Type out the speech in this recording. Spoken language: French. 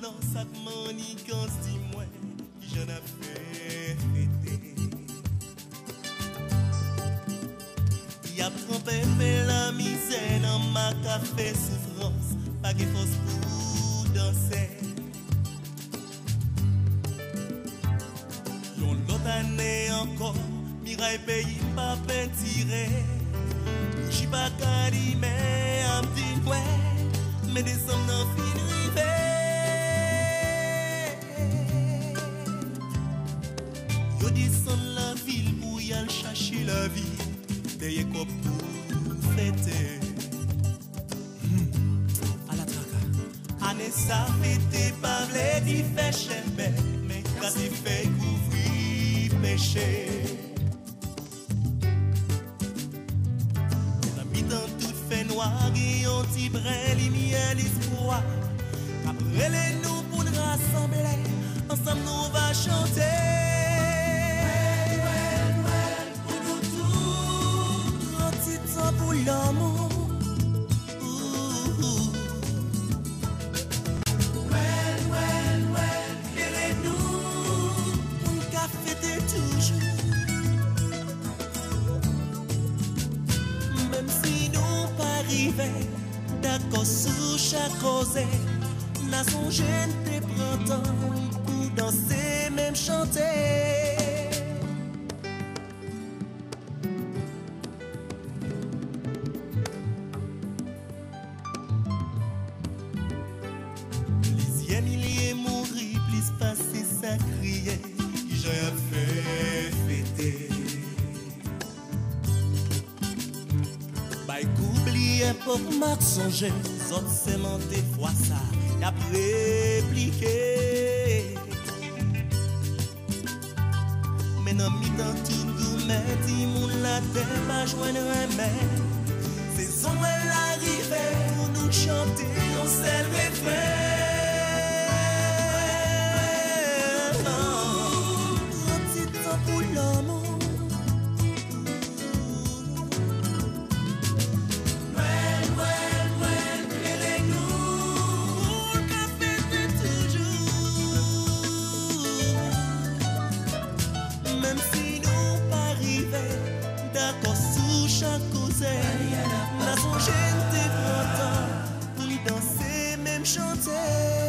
dans sac manicance, dis-moi, j'en ai fait fêter. Y a trompé fait la misère dans ma café souffrance, pas que force pour danser. Yon l'autre année encore, miraille pays pas peintiré. J'y pas qu'à mais à m'dit ouais, mais décembre n'en fin rivé. Yo descend la ville pour y aller chercher la vie. Derrière quoi pour fêter. À la traque. Année ça fêter pas v'lait d'y faire chèvre, mais quand il fait couvrir péché. Dans tout fait noir, et on t'y brin, lumière, l'espoir. Après les nous pour nous rassembler, ensemble nous va chanter. Pour nous tous, un petit temps pour l'amour. Aidez-nous, pour nous fêter toujours. Même si nous pas arrivés, d'accord sous chaque cause, n'a son jeune te printemps pour danser, même chanter. Les milliers mourir, plus passer ça crier, j'ai fait fêter. Oubliez pour Max songer, autres sémenté fois ça, y a répliqué. Mais non, mi dans tout doux, mais dis moun la terre pas joindre un mais. Saison elle arrivée pour nous chanter, on seul refrain. Un petit temps pour l'amour. D'accord sous chaque cause, la son jeune te printemps pour lui danser, même chanter.